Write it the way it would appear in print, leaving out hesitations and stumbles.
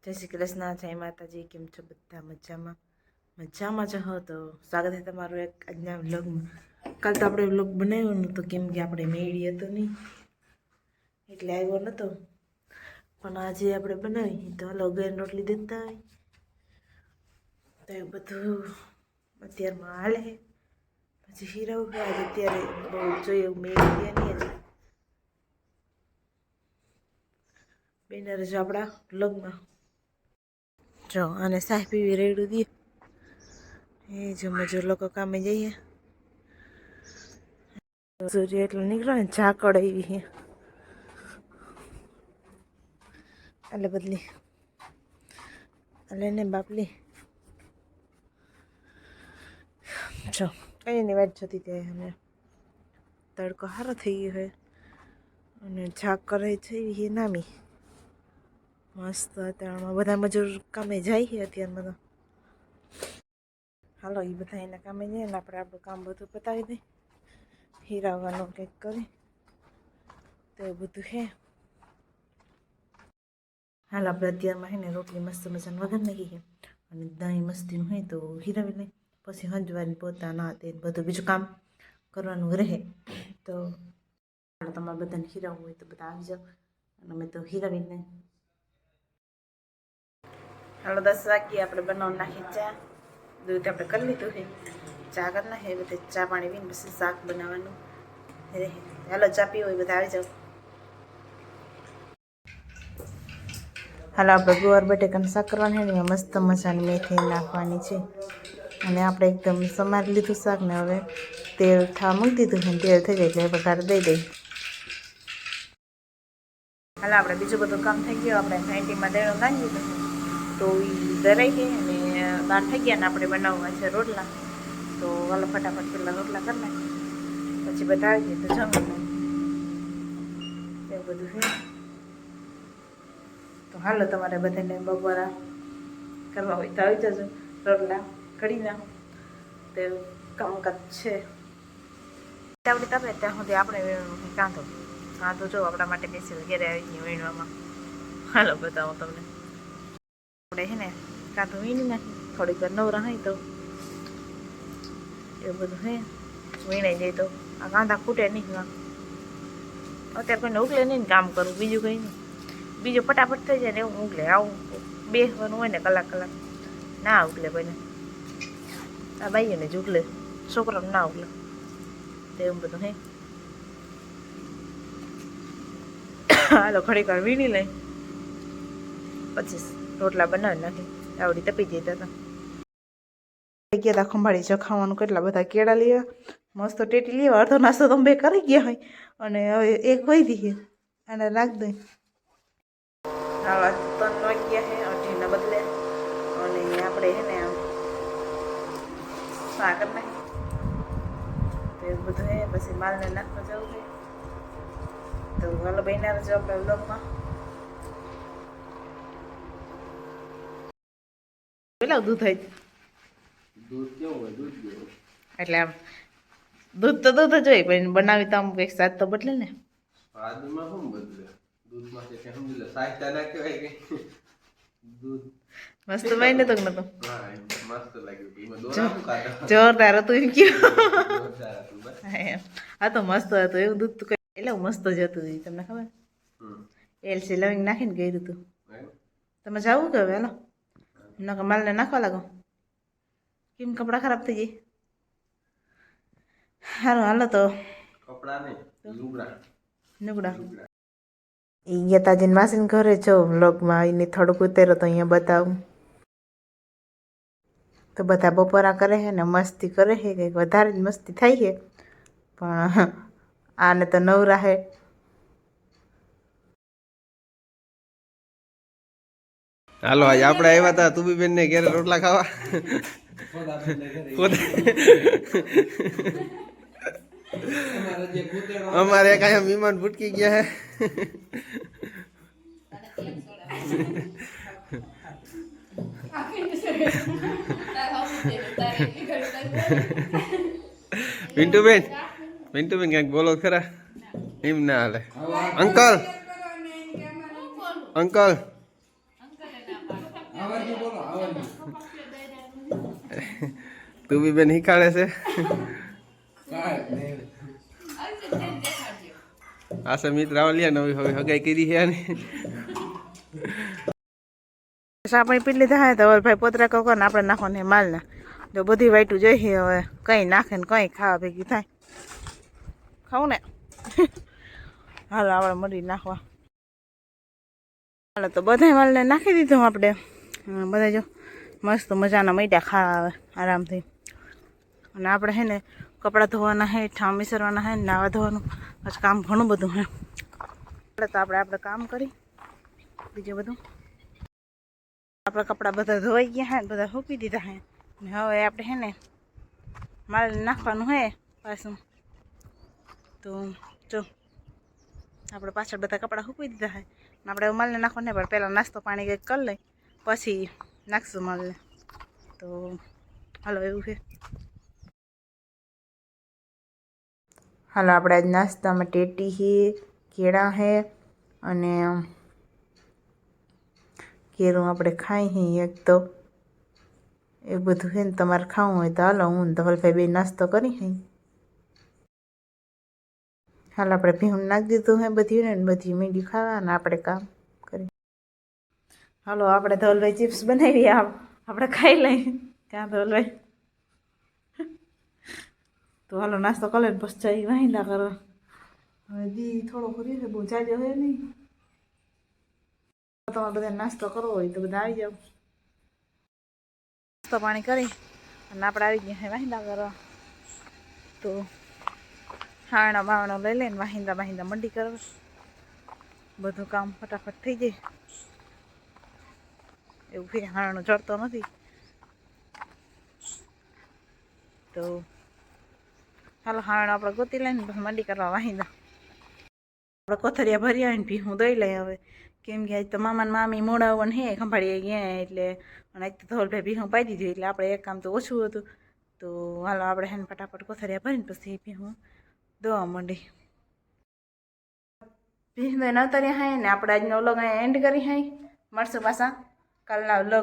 જય શ્રી કૃષ્ણ, જય માતાજી. કેમ છો બધા? મજામાં મજામાં જ હો. તો સ્વાગત છે તમારું એક આજના વ્લોગમાં. કાલ તો આપણે વ્લોગ બનાવ્યો નહોતો કેમ કે આપણે મેળી હતો નહીં એટલે આવ્યો નહોતો, પણ આજે આપણે બનાવી તો હાલો ગેન રોટલી દેતા હોય તો એ બધું અત્યારમાં હાલે. પછી હીરાવું કે આજે અત્યારે બહુ જોઈએ મેળી નહીં હજી બેનર જો આપણા વ્લોગમાં જો અને સાહ પીવી રેડું દે એ જો મજૂર લોકો કામે જઈએ સૂર્ય એટલો નીકળ્યો ને ઝાકળ એવી છે એટલે બદલી એટલે ને બાપલી જો કઈની વાટ જતી ત્યાં અમે તડકો સારો થઈ ગયો હોય અને ઝાકળ છે એવી નામી મસ્ત. અત્યારમાં બધા મજૂર કામે જાય છે અત્યારમાં તો હાલો એ બધા એના કામે જાય ને આપણે આપણું કામ બધું પતાવી દઈએ, હીરાવાનું કંઈક કરી તો એ બધું છે. હાલ આપણે અત્યારમાં છે ને રોટલી મસ્ત મજાને વઘાર નાખી છે અને દહીં મસ્તીનું હોય તો હીરાવી લઈ, પછી હંજવાની પોતા ના તે બધું બીજું કામ કરવાનું રહે. તો તમારે બધાને હીરાવવું હોય તો બધા આવી જાઓ અને અમે તો હીરાવી નહીં. હાલો 10 વાગ્યે આપણે બનાવવા નાખી ચા. દૂધ આપણે કરી લીધું છે, ચા કરી નાખીએ બધે, ચા પાણી પીને પછી શાક બનાવવાનું રહે. હાલો ચા પીવો હોય બધા આવી જાઓ. હાલો આપણે ગુવાર બટેકાનું શાક કરવાનું છે ને એમાં મસ્ત મજાની મેથી નાખવાની છે અને આપણે એકદમ સમારી લીધું શાક ને હવે તેલ થવા મૂકી દીધું છે. તેલ થઈ જાય એટલે વઘાર દઈ દઈ. હાલ આપણે બીજું બધું કામ થઈ ગયું. આપણે ઘાંટીમાં દેણું નાખી દીધું તો એ દરાઈ ગઈ અને દાળ થઈ ગયા ને આપણે બનાવવા છે રોટલા. તો હાલો ફટાફટ પેલા રોટલા કરી નાખીએ પછી બધા આવી જાય તો જમવાનું એવું બધું છે. તો હાલો તમારે બધાને બપોરા કરવા હોય તો આવી જજો, રોટલા ઘડી નાખો તો એવું કામકાજ છે. આવડી તપે ત્યાં સુધી આપણે કાંધો કાંધો જો આપણા માટે બેસી ઘેરે આવી ગઈ વીણવામાં. હાલો બતાવું તમને. આપણે છે ને કાંધો વીણી નાખી થોડીક વાર નવરા હોય તો એવું બધું છે. વીણાઈ જાય તો આ કાંધા ખૂટે નહીં. અત્યારે કોઈને ઉગલે નહીં કામ કરવું, બીજું કંઈ નહીં. બીજું ફટાફટ થઈ જાય ને એવું ઉગલે. આવું બેસવાનું હોય ને કલાક ના ઉગલે કોઈને. આ બાઈઓને જ ઉગલે, છોકરાને ના ઉગલે. તો એવું બધું હે. હાલો ઘડીક વાર વીણી લઈ પછી રોટલા બનાવી નાખી. આવડી તપી જતા હતા ગયા હતા ખંભાળી છે ખાવાનું. કેટલા બધા કેળા લેવા, મસ્ત ટેટી લેવા. અડધો નાસ્તો તો બે કરી ગયા હોય અને હવે એક હોય દી અને રાખ દઈ. આવા 3 વાગ્યા છે અઢીના બદલે અને આપણે છે ને શાક નાખી તો એવું બધું છે. પછી માલને નાખવા જવું છે તો હાલો બહેના રહેજો આપણે વ્લોગમાં. પેલા દૂધ હોય દૂધ કેવું હોય? દૂધ જેવું એટલે આમ દૂધ તો દૂધ જ હોય પણ બનાવી તો આમ કંઈક સ્વાદ તો બદલે ને. સ્વાદમાં શું બદલે? દૂધમાં કે સમજી લો સાચા ના કહેવાય કે દૂધ મસ્ત બને તો નતો. હા મસ્ત લાગ્યું. એમાં દોરા શું કાઢો જોરદાર હતું એમ કયો. જોરદાર હતું બસ. હા તો મસ્ત હતું એવું દૂધ તો એટલે મસ્ત જ હતું એ તમને ખબર. એલસી લવિંગ નાખીને કર્યું હતું. તમે જાવું કે હવે? હાલો નકર માલને નાખવા લાગો. કેમ કપડાં ખરાબ થઈ જાય? સારું હાલો તો કપડા નહીં નુગડા એ ગયા તાજીને માસીને ઘરે જો વ્લોગમાં એને થોડુંક ઉતેરો તો અહીંયા બતાવું. તો બધા બપોરા કરે છે ને મસ્તી કરે છે, કંઈક વધારે જ મસ્તી થાય છે પણ આને તો નવરા હે. હાલો આજે આપણે આવ્યા હતા તુબીબેન ને ઘેરે રોટલા ખાવા. અમારે કઈ મહેમાન ભૂટકી ગયા હે. પિન્ટુબેન ક્યાંક બોલો ખરા, એમ ના હાલે. અંકલ તું બી બેન શીખાડે છે આશા મિત્ર આવલિયા નવી હવે હગાઈ કરી છે ને સાપણી પી લીધા હે તો હવે ભાઈ પોતરા કહો ને આપણે નાખવાનું માલ ના જો બધી વાઈટું જોઈએ હવે કંઈ નાખે ને કંઈ ખાવા ભેગી થાય ખાવું ને હાલો આપણે મરી નાખવા હાલો તો બધા માલને નાખી દીધું આપણે બધા જો મસ્ત મજાના મૈડા ખાવા આવે આરામથી અને આપણે હે ને કપડાં ધોવાના હે ઠામ વિસરવાના હે નાવા ધોવાનું પછી કામ ઘણું બધું હે તો આપણે કામ કરી બીજું બધું આપણા કપડાં બધા ધોવાઈ ગયા હે બધા સૂકી દીધા હે ને હવે આપણે હે ને માલ નાખવાનું હે પાછું તો જો આપણે પાછળ બધા કપડાં સૂકવી દીધા હે ને આપણે માલને નાખવાનું નહીં પણ પહેલાં નાસ્તો પાણી કંઈક કરી લઈ પછી નાખશું માલને તો હાલો એવું છે હાલો આપણે આજ નાસ્તામાં ટેટી છે કેળા છે અને કેળું આપણે ખાઈ છીએ એક તો એ બધું છે ને તમારે ખાવું હોય તો હાલો હું ને ધવલભાઈ બે નાસ્તો કરી હઈ હાલ આપણે ભીહું નાખી દીધું હે બધી ને બધી મીંડી ખાવા અને આપણે કામ કરી હાલો આપણે ધવલભાઈ ચિપ્સ બનાવી આપણે ખાઈ લઈ ક્યાં ધવલભાઈ તો હાલો નાસ્તો કરી લઈને પછી જઈ વાહિંદા કરવા હવે દી થોડો કરી છે બહુ જાજો હોય નહીં તમારે બધા નાસ્તો કરવો હોય તો બધા આવી જાવ નાસ્તો પાણી કરી અને આપણે આવી ગયા વાહિંદા કરવા તો હાવણા બાવણો લઈ લઈને વાહિંદા મંડી કરવા બધું કામ ફટાફટ થઈ જાય એવું ફેર હાવણો ચડતો નથી તો હાલો હાવણો આપણે ગોતી લઈને પછી મંડી કરવા વાહિંદા આપણે કોથરિયા ભરી આવીને ભીહું દઈ લઈએ હવે કેમ કે આજ તો મામા ને મામી મોડાવન હે ખંભાળીએ ગયા એટલે અને આજ તો ધવલભાઈ ભીહું પાઈ દીધું એટલે આપણે એક કામ તો ઓછું હતું તો હાલો આપણે હેને ફટાફટ કોથરિયા ભરીને પછી ભીહું દવા માંડી ભીહું નવતર્યા હાય ને આપણે આજનો વ્લોગ એન્ડ કરી હાય મળશું પાછા કાલના વ્લોગ